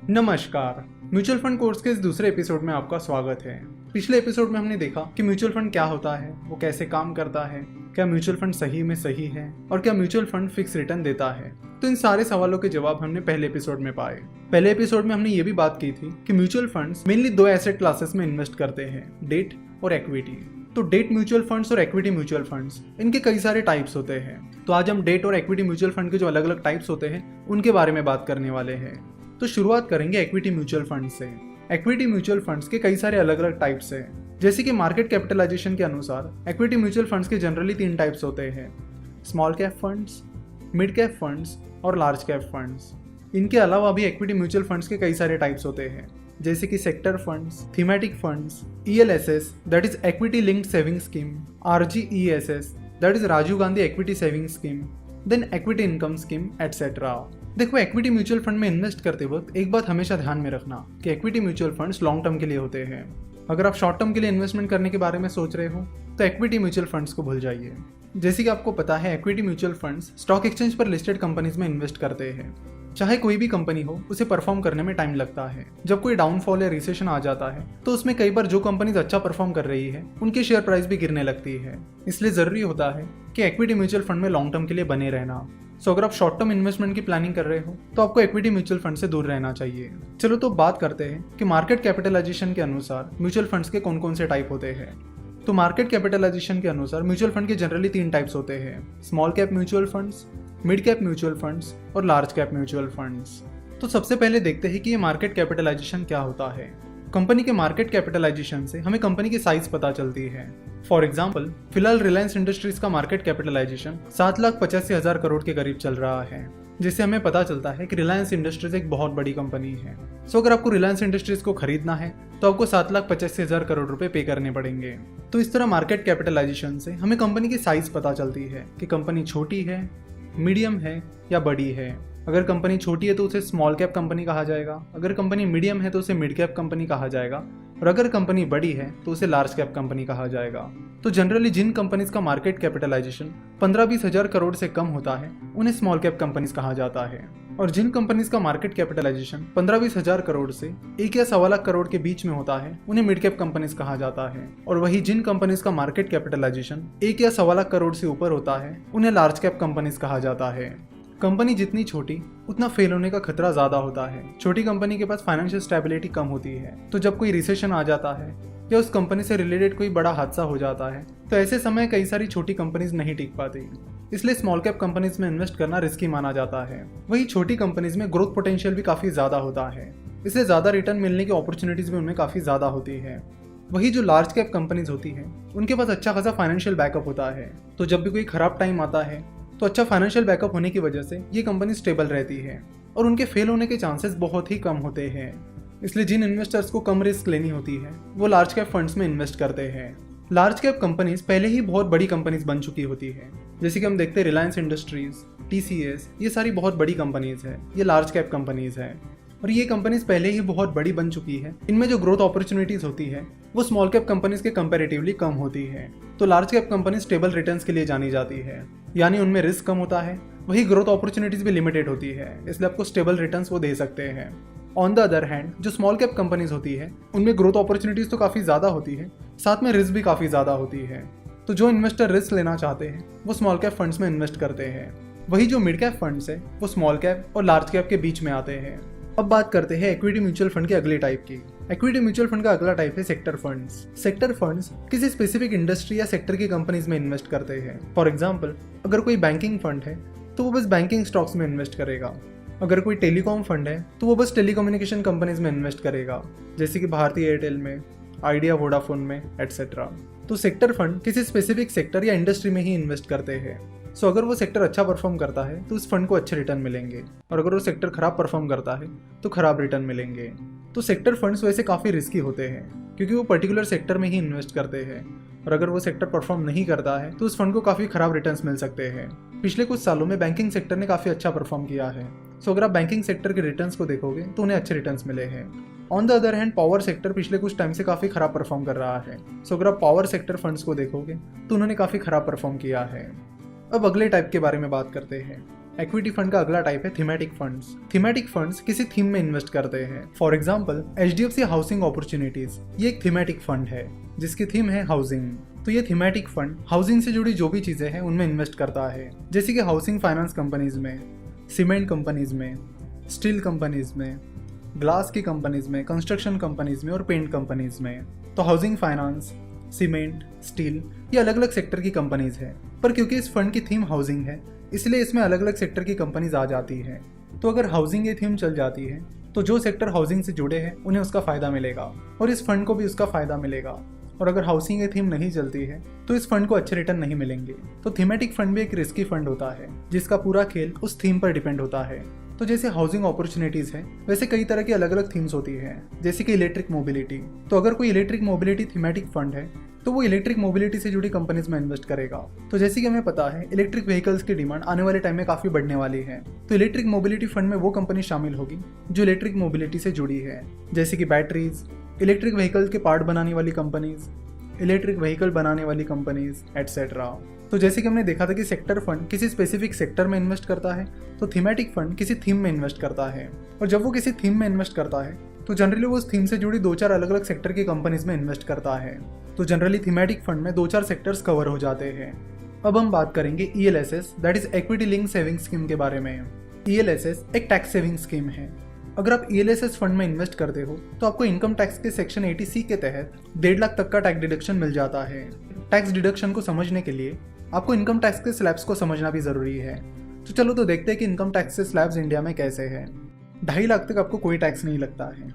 नमस्कार। Mutual fund course के इस दूसरे एपिसोड में आपका स्वागत है। पिछले एपिसोड में हमने देखा कि म्यूचुअल फंड क्या होता है, वो कैसे काम करता है, क्या म्यूचुअल फंड सही में सही है और क्या म्यूचुअल फंड फिक्स रिटर्न देता है। तो इन सारे सवालों के जवाब हमने पहले एपिसोड में पाए। पहले एपिसोड में हमने ये भी बात की थी कि म्यूचुअल फंड्स मेनली दो एसेट क्लासेस में इन्वेस्ट करते हैं, डेट और इक्विटी। तो डेट म्यूचुअल फंड्स और इक्विटी म्यूचुअल फंड्स, इनके कई सारे टाइप्स होते हैं। तो आज हम डेट और इक्विटी म्यूचुअल फंड के जो अलग अलग टाइप्स होते हैं उनके बारे में बात करने वाले हैं। तो शुरुआत करेंगे इक्विटी म्यूचुअल फंड से। इक्विटी म्यूचुअल फंड्स के कई सारे अलग अलग टाइप्स हैं। जैसे कि मार्केट कैपिटलाइजेशन के अनुसार इक्विटी म्यूचुअल फंड्स के जनरली 3 टाइप्स होते हैं, small cap funds, mid cap funds और लार्ज कैप फंड्स। इनके अलावा भी इक्विटी म्यूचुअल फंड्स के कई सारे टाइप्स होते हैं, जैसे कि sector funds, thematic funds, ELSS that is equity linked saving scheme, RGESS that is Rajiv Gandhi equity saving scheme, then equity income scheme etcetera. देखो, इक्विटी म्यूचुअल फंड में इन्वेस्ट करते वक्त एक बात हमेशा ध्यान में रखना कि equity mutual funds long term के लिए होते हैं। अगर आप शॉर्ट टर्म के लिए इन्वेस्टमेंट करने के बारे में सोच रहे हो तो इक्विटी म्यूचुअल फंड्स को भूल जाइए। जैसे कि आपको पता है, equity mutual funds stock exchange पर लिस्टेड कंपनीज में इन्वेस्ट करते हैं। चाहे कोई भी कंपनी हो, उसे परफॉर्म करने में टाइम लगता है। जब कोई डाउनफॉल या रिसेशन आ जाता है तो उसमें कई बार जो कंपनीज अच्छा परफॉर्म कर रही है उनकी शेयर प्राइस भी गिरने लगती है। इसलिए जरूरी होता है कि इक्विटी म्यूचुअल फंड में लॉन्ग टर्म के लिए बने रहना। सो अगर आप शॉर्ट टर्म इन्वेस्टमेंट की प्लानिंग कर रहे हो तो आपको इक्विटी म्यूचुअल फंड से दूर रहना चाहिए। चलो तो बात करते हैं कि मार्केट कैपिटलाइजेशन के अनुसार म्यूचुअल फंड्स के कौन कौन से टाइप होते हैं। तो मार्केट कैपिटलाइजेशन के अनुसार म्यूचुअल फंड के जनरली 3 टाइप्स होते हैं, small cap mutual funds, mid cap mutual funds और लार्ज कैप म्यूचुअल फंड्स। तो सबसे पहले देखते हैं कि ये मार्केट कैपिटलाइजेशन क्या होता है। कंपनी के मार्केट कैपिटलाइजेशन से हमें कंपनी की साइज पता चलती है। फॉर एग्जाम्पल, फिलहाल रिलायंस इंडस्ट्रीज का मार्केट कैपिटलाइजेशन 7,85,000 करोड़ के करीब चल रहा है, जिससे हमें पता चलता है कि रिलायंस इंडस्ट्रीज एक बहुत बड़ी कंपनी है। सो अगर आपको रिलायंस इंडस्ट्रीज को खरीदना है तो आपको 7,85,000 करोड़ रुपए पे करने पड़ेंगे। तो इस तरह मार्केट कैपिटलाइजेशन से हमें कंपनी की साइज पता चलती है कि कंपनी छोटी है, मीडियम है या बड़ी है। अगर कंपनी छोटी है तो उसे स्मॉल कैप कंपनी कहा जाएगा, अगर कंपनी मीडियम है तो उसे मिड कैप कंपनी कहा जाएगा, और अगर कंपनी बड़ी है तो उसे लार्ज कैप कंपनी कहा जाएगा। तो जनरली जिन कंपनीज का मार्केट कैपिटलाइजेशन 15-20 हजार करोड़ से कम होता है उन्हें स्मॉल कैप कंपनीज कहा जाता है, और जिन कंपनीज का मार्केट कैपिटलाइजेशन 15-20 हजार करोड़ से 1 या 1.25 लाख करोड़ के बीच में होता है उन्हें मिड कैप कंपनीज कहा जाता है, और वही जिन कंपनीज का मार्केट कैपिटलाइजेशन 1 या 1.25 लाख करोड़ से ऊपर होता है उन्हें लार्ज कैप कंपनीज कहा जाता है। कंपनी जितनी छोटी उतना फेल होने का खतरा ज्यादा होता है। छोटी कंपनी के पास फाइनेंशियल स्टेबिलिटी कम होती है, तो जब कोई रिसेशन आ जाता है या उस कंपनी से रिलेटेड कोई बड़ा हादसा हो जाता है तो ऐसे समय कई सारी छोटी कंपनीज नहीं टिक पाती। इसलिए स्मॉल कैप कंपनीज में इन्वेस्ट करना रिस्की माना जाता है। वही छोटी कंपनीज में ग्रोथ पोटेंशियल भी काफी ज्यादा होता है, इसलिए ज्यादा रिटर्न मिलने की अपॉर्चुनिटीज भी उनमें काफी ज्यादा होती है। वही जो लार्ज कैप कंपनीज होती है उनके पास अच्छा खासा फाइनेंशियल बैकअप होता है, तो जब भी कोई खराब टाइम आता है तो अच्छा फाइनेंशियल बैकअप होने की वजह से ये कंपनी स्टेबल रहती है और उनके फेल होने के चांसेस बहुत ही कम होते हैं। इसलिए जिन इन्वेस्टर्स को कम रिस्क लेनी होती है वो लार्ज कैप फंड्स में इन्वेस्ट करते हैं। लार्ज कैप कंपनीज पहले ही बहुत बड़ी कंपनीज बन चुकी होती है, जैसे कि हम देखते हैं रिलायंस इंडस्ट्रीज, TCS, ये सारी बहुत बड़ी कंपनीज है, ये लार्ज कैप कंपनीज है, और ये कंपनीज पहले ही बहुत बड़ी बन चुकी है। इनमें जो ग्रोथ अपॉर्चुनिटीज होती है वो स्मॉल कैप कंपनीज के कंपैरेटिवली कम होती है। तो large cap company stable returns के लिए जानी जाती है, यानी उनमें रिस्क कम होता है, वही ग्रोथ अपॉर्चुनिटीज भी लिमिटेड होती है, इसलिए आपको स्टेबल रिटर्न्स वो दे सकते हैं। ऑन द अदर हैंड, जो स्मॉल कैप कंपनीज होती है उनमें ग्रोथ अपॉर्चुनिटीज तो काफ़ी ज़्यादा होती है, साथ में रिस्क भी काफ़ी ज़्यादा होती है। तो जो इन्वेस्टर रिस्क लेना चाहते हैं वो स्मॉल कैप फंड्स में इन्वेस्ट करते हैं। वही जो मिड कैप फंड्स है वो स्मॉल कैप और लार्ज कैप के बीच में आते हैं। अब बात करते हैं इक्विटी म्यूचुअल फंड के अगले टाइप की। इक्विटी म्यूचुअल फंड का अगला टाइप है सेक्टर फंड्स। सेक्टर फंड्स किसी स्पेसिफिक इंडस्ट्री या सेक्टर की कंपनीज में इन्वेस्ट करते हैं। फॉर एग्जांपल, अगर कोई बैंकिंग फंड है तो वो बस बैंकिंग स्टॉक्स में इन्वेस्ट करेगा। अगर कोई टेलीकॉम फंड है तो वो बस टेलीकम्युनिकेशन कंपनीज में इन्वेस्ट करेगा, जैसे कि भारती एयरटेल में, आइडिया वोडाफोन में एटसेट्रा। तो सेक्टर फंड किसी स्पेसिफिक सेक्टर या इंडस्ट्री में ही इन्वेस्ट करते हैं। सो अगर वो सेक्टर अच्छा परफॉर्म करता है तो उस फंड को अच्छे रिटर्न मिलेंगे, और अगर वो सेक्टर खराब परफॉर्म करता है तो खराब रिटर्न मिलेंगे। तो सेक्टर फंड्स वैसे काफ़ी रिस्की होते हैं क्योंकि वो पर्टिकुलर सेक्टर में ही इन्वेस्ट करते हैं, और अगर वो सेक्टर परफॉर्म नहीं करता है तो उस फंड को काफ़ी खराब रिटर्न्स मिल सकते हैं। पिछले कुछ सालों में बैंकिंग सेक्टर ने काफ़ी अच्छा परफॉर्म किया है। सो अगर आप बैंकिंग सेक्टर के रिटर्न्स को देखोगे तो उन्हें अच्छे रिटर्न्स मिले हैं। On the other hand, power sector पिछले कुछ टाइम से काफ़ी खराब परफॉर्म कर रहा है। सो अगर आप पावर सेक्टर फंड्स को देखोगे तो उन्होंने काफ़ी खराब परफॉर्म किया है। अब अगले टाइप के बारे में बात करते हैं, इक्विटी फंड का अगला टाइप है थीमेटिक फंड्स। थीमेटिक फंड्स किसी थीम में इन्वेस्ट करते हैं। For example HDFC housing opportunities, ये एक थीमेटिक फंड है जिसकी थीम है हाउसिंग। तो ये थीमेटिक फंड हाउसिंग से जुड़ी जो भी चीजें हैं उनमें इन्वेस्ट करता है, जैसे कि हाउसिंग फाइनेंस कंपनीज में, सीमेंट कंपनीज में, स्टील कंपनीज में, ग्लास की कंपनीज में, कंस्ट्रक्शन कंपनीज में और पेंट कंपनीज में। तो हाउसिंग फाइनेंस, सीमेंट, स्टील, ये अलग अलग सेक्टर की कंपनीज है, पर क्योंकि इस फंड की थीम हाउसिंग है इसलिए इसमें अलग अलग सेक्टर की कंपनीज आ जाती है। तो अगर हाउसिंग ये थीम चल जाती है तो जो सेक्टर हाउसिंग से जुड़े हैं उन्हें उसका फायदा मिलेगा और इस फंड को भी उसका फायदा मिलेगा। और अगर हाउसिंग ये थीम नहीं चलती है तो इस फंड को अच्छे रिटर्न नहीं मिलेंगे। तो थीमेटिक फंड भी एक रिस्की फंड होता है जिसका पूरा खेल उस थीम पर डिपेंड होता है। तो जैसे हाउसिंग अपॉर्चुनिटीज है वैसे कई तरह की अलग अलग थीम्स होती है, जैसे कि इलेक्ट्रिक मोबिलिटी। तो अगर कोई इलेक्ट्रिक मोबिलिटी थीमेटिक फंड है तो वो इलेक्ट्रिक मोबिलिटी से जुड़ी कंपनीज में इन्वेस्ट करेगा। तो जैसे कि हमें पता है इलेक्ट्रिक व्हीकल्स की डिमांड आने वाले टाइम में काफी बढ़ने वाली है, तो इलेक्ट्रिक मोबिलिटी फंड में वो कंपनी शामिल होगी जो इलेक्ट्रिक मोबिलिटी से जुड़ी है, जैसे कि बैटरीज, इलेक्ट्रिक व्हीकल्स के पार्ट बनाने वाली कंपनीज, इलेक्ट्रिक व्हीकल बनाने वाली कंपनीज एटसेट्रा। तो जैसे कि हमने देखा था कि सेक्टर फंड किसी स्पेसिफिक सेक्टर में इन्वेस्ट करता है, तो थीमेटिक फंड किसी थीम में इन्वेस्ट करता है। और जब वो किसी थीम में इन्वेस्ट करता है तो जनरली वो उस थीम से जुड़ी 2-4 अलग अलग सेक्टर की कंपनीज में इन्वेस्ट करता है। तो जनरली थीमेटिक फंड में 2-4 सेक्टर्स कवर हो जाते हैं। अब हम बात करेंगे ELSS, that is equity link saving scheme के बारे में। ELSS एक टैक्स सेविंग स्कीम है। अगर आप ELSS फंड में इन्वेस्ट करते हो तो आपको इनकम टैक्स के सेक्शन 80C के तहत 1.5 लाख तक का टैक्स डिडक्शन मिल जाता है। टैक्स डिडक्शन को समझने के लिए आपको इनकम टैक्स के स्लैब्स को समझना भी जरूरी है। तो चलो तो देखते हैं कि इनकम टैक्स के स्लैब्स इंडिया में कैसे हैं। 2.5 लाख तक आपको कोई टैक्स नहीं लगता है।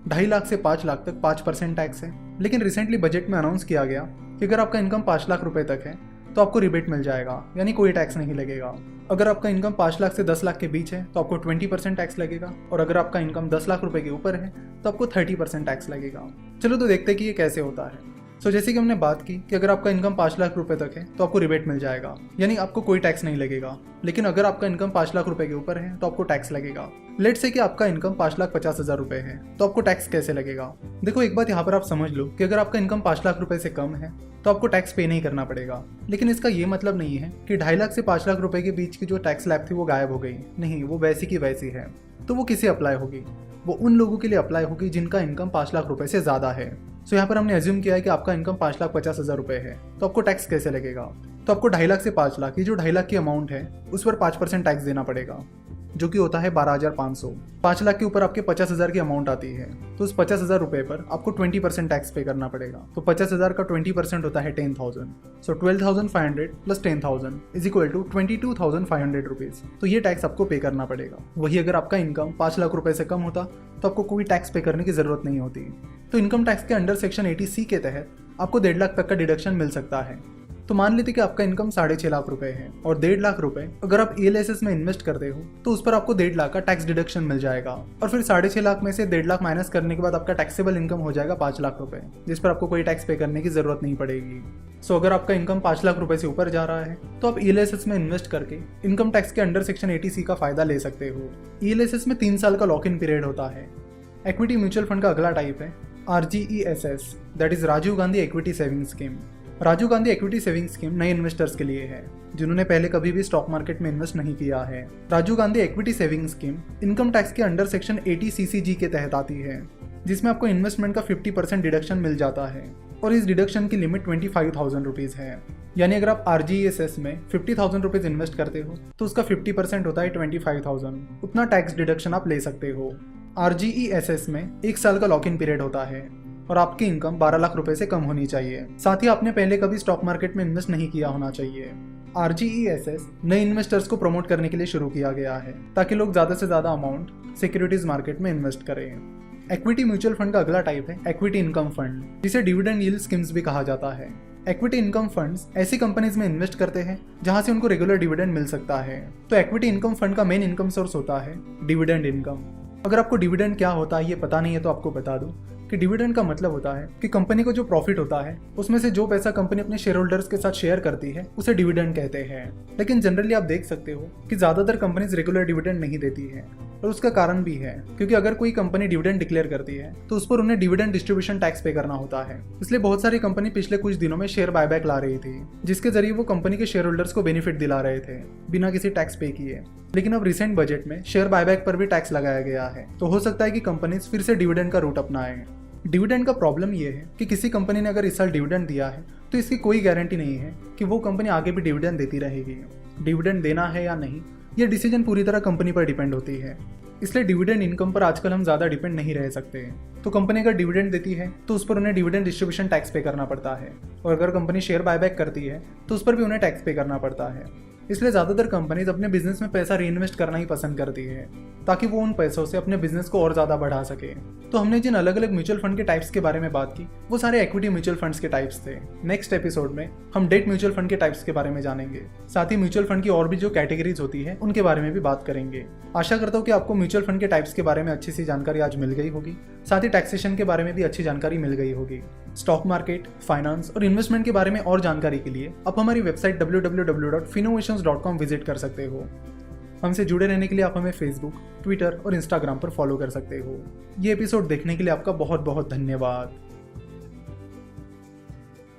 2.5 लाख से 5 लाख तक 5% टैक्स है। लेकिन रिसेंटली बजट में अनाउंस किया गया कि अगर आपका इनकम 5 लाख रुपए तक है तो आपको रिबेट मिल जाएगा, यानी कोई टैक्स नहीं लगेगा। अगर आपका इनकम 5 लाख से 10 लाख के बीच है तो आपको 20% टैक्स लगेगा, और अगर आपका इनकम 10 लाख रुपए के ऊपर है तो आपको 30% टैक्स लगेगा। चलो तो देखते हैं कि ये कैसे होता है। सो जैसे कि हमने बात की कि अगर आपका इनकम 5 लाख रुपए तक है तो आपको रिबेट मिल जाएगा, यानी आपको कोई टैक्स नहीं लगेगा। लेकिन अगर आपका इनकम 5 लाख रुपए के ऊपर है तो आपको टैक्स लगेगा। लेट्स से कि आपका इनकम 5,50,000 रुपए है, तो आपको टैक्स कैसे लगेगा? देखो, एक बात यहाँ पर आप समझ लो कि अगर आपका इनकम 5 लाख रुपए से कम है तो आपको टैक्स पे नहीं करना पड़ेगा। लेकिन इसका ये मतलब नहीं है कि 2.5 लाख से 5 लाख रुपए के बीच की जो टैक्स स्लैब थी वो गायब हो गई। नहीं, वो वैसी की वैसी है। तो वो किसे अप्लाई होगी? वो उन लोगों के लिए अप्लाई होगी जिनका इनकम 5 लाख रुपए से ज्यादा है। सो यहाँ पर हमने एज्यूम किया है कि आपका इनकम 5,50,000 रुपए है, तो आपको टैक्स कैसे लगेगा? तो आपको 2.5 लाख से 5 लाख, ये जो 2.5 लाख की अमाउंट है उस पर 5% टैक्स देना पड़ेगा, जो कि होता है 12,500। 5 लाख के ऊपर आपके 50,000 की अमाउंट आती है तो उस 50,000 रुपए पर आपको 20% टैक्स पे करना पड़ेगा। तो 50,000 का 20% होता है 10,000। So 12,500 plus 10,000 is equal to 22,500 rupees. तो ये टैक्स आपको पे करना पड़ेगा। वही अगर आपका इनकम 5 लाख रुपए से कम होता तो आपको कोई टैक्स पे करने की जरूरत नहीं होती। तो इनकम टैक्स के अंडर सेक्शन 80C के तहत आपको 1.5 लाख तक का डिडक्शन मिल सकता है। तो मान लेते कि आपका इनकम 6.5 लाख रुपए है और 1.5 लाख रुपए अगर आप ELSS में इन्वेस्ट करते हो तो उस पर आपको 1.5 लाख का टैक्स डिडक्शन मिल जाएगा। और फिर 6.5 लाख में से 1.5 लाख माइनस करने के बाद आपका टैक्सेबल इनकम हो जाएगा 5 लाख रुपए, जिस पर आपको कोई टैक्स पे करने की जरूरत नहीं पड़ेगी। सो अगर आपका इनकम 5 लाख रुपए से ऊपर जा रहा है तो आप ELSS में इन्वेस्ट करके इनकम टैक्स के अंडर सेक्शन 80C का फायदा ले सकते हो। ELSS में 3 साल का लॉक इन पीरियड होता है। इक्विटी म्यूचुअल फंड का अगला टाइप है RGESS, that is Rajiv Gandhi equity saving scheme. Rajiv Gandhi equity saving scheme नए इन्वेस्टर्स के लिए है जिन्होंने पहले कभी भी स्टॉक मार्केट में इन्वेस्ट नहीं किया है। Rajiv Gandhi equity saving scheme income tax के अंडर सेक्शन 80CCG के तहत आती है, जिसमें आपको इन्वेस्टमेंट का 50% डिडक्शन मिल जाता है और इस डिडक्शन की लिमिट 25,000 रुपीज है। यानी अगर आप RGESS में 50,000 रुपीज इन्वेस्ट करते हो तो उसका 50% होता है 25,000। उतना टैक्स डिडक्शन आप ले सकते हो। RGESS में 1 साल का लॉक इन पीरियड होता है और आपकी इनकम 12 लाख रुपए से कम होनी चाहिए। साथ ही आपने पहले कभी स्टॉक मार्केट में इन्वेस्ट नहीं किया होना चाहिए। RGESS नए इन्वेस्टर्स को प्रमोट करने के लिए शुरू किया गया है ताकि लोग ज्यादा से ज्यादा अमाउंट सिक्योरिटीज मार्केट में इन्वेस्ट करें। इक्विटी म्यूचुअल फंड का अगला टाइप है इक्विटी इनकम फंड, जिसे डिविडेंड यील्ड स्कीम्स भी कहा जाता है। इक्विटी इनकम फंड्स ऐसी कंपनीज में इन्वेस्ट करते हैं जहां से उनको रेगुलर डिविडेंड मिल सकता है। तो इक्विटी इनकम फंड का मेन इनकम सोर्स होता है डिविडेंड इनकम। अगर आपको डिविडेंड क्या होता है ये पता नहीं है तो आपको बता दूं कि डिविडेंड का मतलब होता है कि कंपनी को जो प्रॉफिट होता है उसमें से जो पैसा कंपनी अपने शेयर होल्डर्स के साथ शेयर करती है उसे डिविडेंड कहते हैं। लेकिन जनरली आप देख सकते हो कि ज्यादातर कंपनीज रेगुलर डिविडेंड नहीं देती है, और उसका कारण भी है क्योंकि अगर कोई कंपनी डिविडेंड डिक्लेयर करती है तो उस पर उन्हें डिविडेंड डिस्ट्रीब्यूशन टैक्स पे करना होता है। इसलिए बहुत सारी कंपनी पिछले कुछ दिनों में शेयर बायबैक ला रही थी, जिसके जरिए वो कंपनी के शेयर होल्डर्स को बेनिफिट दिला रहे थे बिना किसी टैक्स पे किए। लेकिन अब रिसेंट बजट में शेयर बायबैक पर भी टैक्स लगाया गया है, तो हो सकता है कि कंपनीज फिर से डिविडेंड का रूट अपनाएं। डिविडेंड का प्रॉब्लम यह है कि किसी कंपनी ने अगर इस साल डिविडेंड दिया है तो इसकी कोई गारंटी नहीं है कि वो कंपनी आगे भी डिविडेंड देती रहेगी। डिविडेंड देना है या नहीं, यह डिसीजन पूरी तरह कंपनी पर डिपेंड होती है। इसलिए डिविडेंड इनकम पर आजकल हम ज़्यादा डिपेंड नहीं रह सकते। तो कंपनी अगर डिविडेंड देती है तो उस पर उन्हें डिविडेंड डिस्ट्रीब्यूशन टैक्स पे करना पड़ता है, और अगर कंपनी शेयर बायबैक करती है तो उस पर भी उन्हें टैक्स पे करना पड़ता है। इसलिए ज़्यादातर कंपनीज अपने बिजनेस में पैसा रीइन्वेस्ट करना ही पसंद करती है ताकि वो उन पैसों से अपने बिजनेस को और ज़्यादा बढ़ा सके। तो हमने जिन अलग अलग म्यूचुअल फंड के टाइप्स के बारे में बात की वो सारे इक्विटी म्यूचुअल फंड्स के टाइप्स थे। नेक्स्ट एपिसोड में हम डेट म्यूचुअल फंड के टाइप्स के बारे में जानेंगे, साथ ही म्यूचुअल फंड की और भी जो कैटेगरीज होती है उनके बारे में भी बात करेंगे। आशा करता हूँ कि आपको म्यूचुअल फंड के टाइप्स के बारे में अच्छी सी जानकारी आज मिल गई होगी, साथ ही टैक्सेशन के बारे में भी अच्छी जानकारी मिल गई होगी। स्टॉक मार्केट, फाइनेंस और इन्वेस्टमेंट के बारे में और जानकारी के लिए आप हमारी वेबसाइट www.finnovations.com विजिट कर सकते हो। हमसे जुड़े रहने के लिए आप हमें फेसबुक, ट्विटर और इंस्टाग्राम पर फॉलो कर सकते हो। ये एपिसोड देखने के लिए आपका बहुत बहुत धन्यवाद।